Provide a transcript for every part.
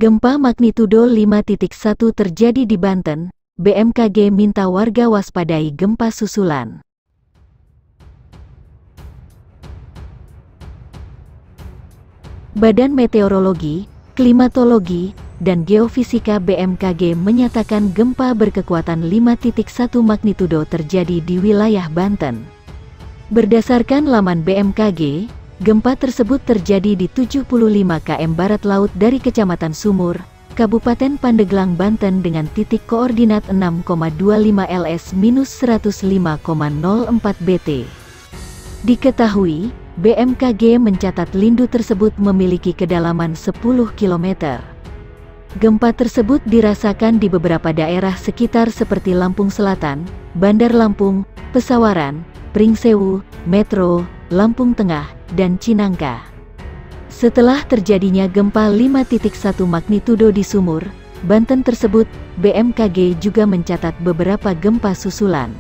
Gempa magnitudo 5.1 terjadi di Banten, BMKG minta warga waspadai gempa susulan. Badan Meteorologi, Klimatologi, dan Geofisika BMKG menyatakan gempa berkekuatan 5.1 magnitudo terjadi di wilayah Banten. Berdasarkan laman BMKG, gempa tersebut terjadi di 75 km barat laut dari Kecamatan Sumur, Kabupaten Pandeglang, Banten dengan titik koordinat 6,25 LS-105,04 BT. Diketahui, BMKG mencatat lindu tersebut memiliki kedalaman 10 km. Gempa tersebut dirasakan di beberapa daerah sekitar seperti Lampung Selatan, Bandar Lampung, Pesawaran, Pringsewu, Metro, Lampung Tengah, dan Cinangka. Setelah terjadinya gempa 5.1 magnitudo di Sumur, Banten tersebut, BMKG juga mencatat beberapa gempa susulan.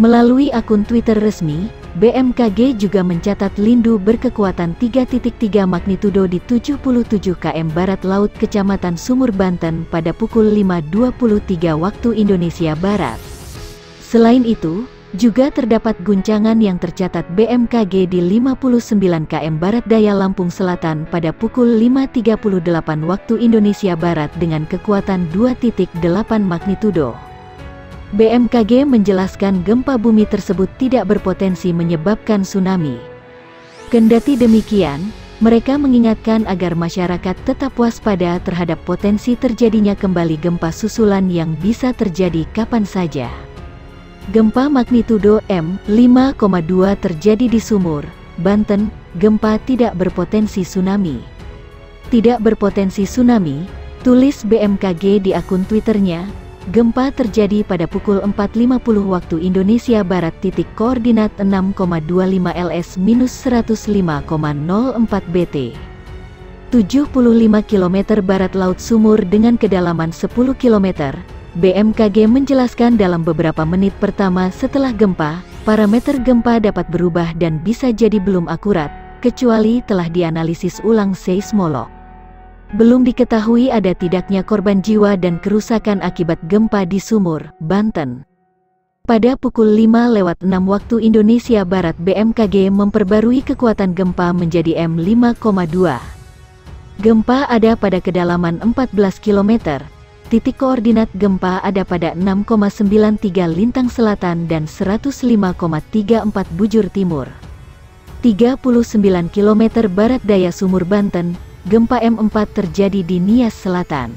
Melalui akun Twitter resmi, BMKG juga mencatat lindu berkekuatan 3.3 magnitudo di 77 km barat laut Kecamatan Sumur, Banten pada pukul 5.23 waktu Indonesia Barat. Selain itu, juga terdapat guncangan yang tercatat BMKG di 59 km barat daya Lampung Selatan pada pukul 5.38 waktu Indonesia Barat dengan kekuatan 2.8 magnitudo. BMKG menjelaskan gempa bumi tersebut tidak berpotensi menyebabkan tsunami. Kendati demikian, mereka mengingatkan agar masyarakat tetap waspada terhadap potensi terjadinya kembali gempa susulan yang bisa terjadi kapan saja. Gempa magnitudo M5,2 terjadi di Sumur, Banten. Gempa tidak berpotensi tsunami. Tidak berpotensi tsunami, tulis BMKG di akun Twitternya. Gempa terjadi pada pukul 4.50 waktu Indonesia Barat. Titik koordinat 6,25 LS-105,04 BT. 75 km barat laut Sumur dengan kedalaman 10 km. BMKG menjelaskan dalam beberapa menit pertama setelah gempa, parameter gempa dapat berubah dan bisa jadi belum akurat, kecuali telah dianalisis ulang seismolog. Belum diketahui ada tidaknya korban jiwa dan kerusakan akibat gempa di Sumur, Banten. Pada pukul 5:06 waktu Indonesia Barat, BMKG memperbarui kekuatan gempa menjadi M5,2. Gempa ada pada kedalaman 14 km. Titik koordinat gempa ada pada 6,93 lintang selatan dan 105,34 bujur timur. 39 km barat daya Sumur, Banten. Gempa M4 terjadi di Nias Selatan.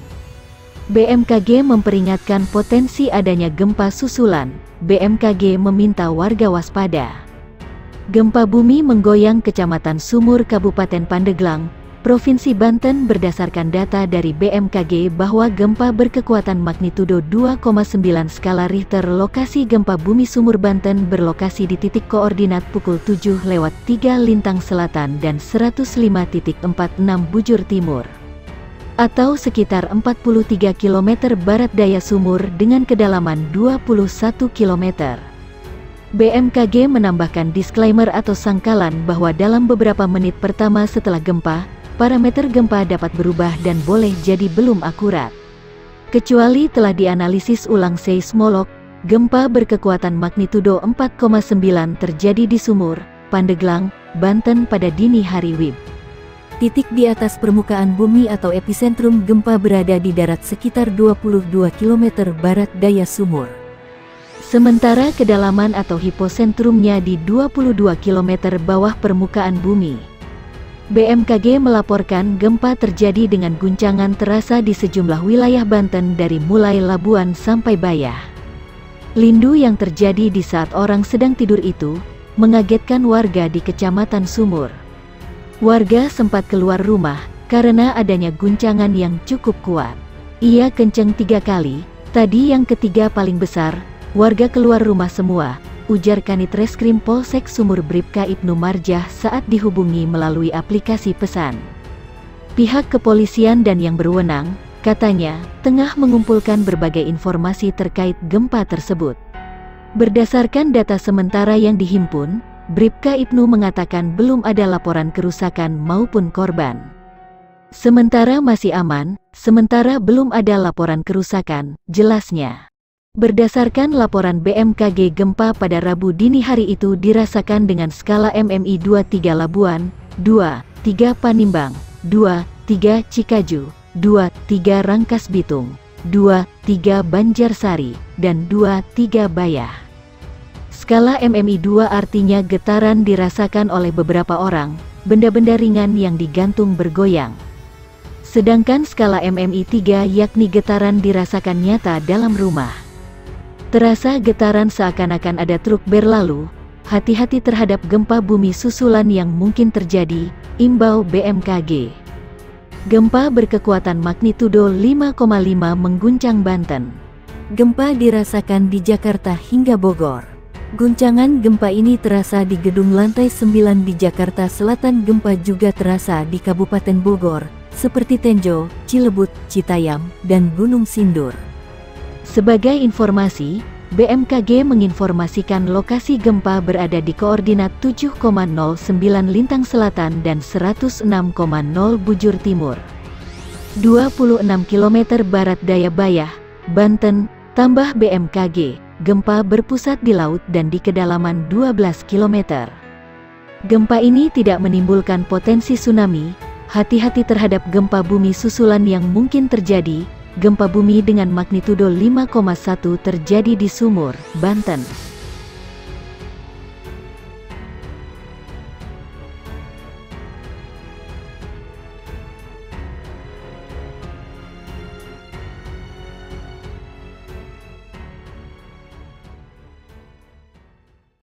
BMKG memperingatkan potensi adanya gempa susulan. BMKG meminta warga waspada. Gempa bumi menggoyang Kecamatan Sumur, Kabupaten Pandeglang, Provinsi Banten. Berdasarkan data dari BMKG bahwa gempa berkekuatan magnitudo 2,9 skala Richter. Lokasi gempa bumi Sumur, Banten berlokasi di titik koordinat pukul 7:03 lintang selatan dan 105.46 bujur timur, atau sekitar 43 km barat daya Sumur dengan kedalaman 21 km. BMKG menambahkan disclaimer atau sangkalan bahwa dalam beberapa menit pertama setelah gempa, parameter gempa dapat berubah dan boleh jadi belum akurat. Kecuali telah dianalisis ulang seismolog, gempa berkekuatan magnitudo 4,9 terjadi di Sumur, Pandeglang, Banten pada dini hari WIB. Titik di atas permukaan bumi atau epicentrum gempa berada di darat sekitar 22 km barat daya Sumur. Sementara kedalaman atau hiposentrumnya di 22 km bawah permukaan bumi. BMKG melaporkan gempa terjadi dengan guncangan terasa di sejumlah wilayah Banten dari mulai Labuan sampai Bayah. Lindu yang terjadi di saat orang sedang tidur itu mengagetkan warga di Kecamatan Sumur. Warga sempat keluar rumah karena adanya guncangan yang cukup kuat. Ia kenceng 3 kali, tadi yang ketiga paling besar. Warga keluar rumah semua, ujar Kanit Reskrim Polsek Sumur Bribka Ibnu Marjah saat dihubungi melalui aplikasi pesan. Pihak kepolisian dan yang berwenang, katanya, tengah mengumpulkan berbagai informasi terkait gempa tersebut. Berdasarkan data sementara yang dihimpun, Bribka Ibnu mengatakan belum ada laporan kerusakan maupun korban. Sementara masih aman, sementara belum ada laporan kerusakan, jelasnya. Berdasarkan laporan BMKG, gempa pada Rabu dini hari itu dirasakan dengan skala MMI 23 Labuan, 2,3 Panimbang, 2,3 Cikaju, 2,3 Rangkas Bitung, 2,3 Banjarsari, dan 2,3 Bayah. Skala MMI 2 artinya getaran dirasakan oleh beberapa orang, benda-benda ringan yang digantung bergoyang. Sedangkan skala MMI 3 yakni getaran dirasakan nyata dalam rumah. Terasa getaran seakan-akan ada truk berlalu. Hati-hati terhadap gempa bumi susulan yang mungkin terjadi, imbau BMKG. Gempa berkekuatan magnitudo 5,5 mengguncang Banten. Gempa dirasakan di Jakarta hingga Bogor. Guncangan gempa ini terasa di gedung lantai 9 di Jakarta Selatan. Gempa juga terasa di Kabupaten Bogor, seperti Tenjo, Cilebut, Citayam, dan Gunung Sindur. Sebagai informasi, BMKG menginformasikan lokasi gempa berada di koordinat 7,09 Lintang Selatan dan 106,0 Bujur Timur. 26 km Barat Daya Bayah, Banten, tambah BMKG, gempa berpusat di laut dan di kedalaman 12 km. Gempa ini tidak menimbulkan potensi tsunami. Hati-hati terhadap gempa bumi susulan yang mungkin terjadi. Gempa bumi dengan magnitudo 5,1 terjadi di Sumur, Banten.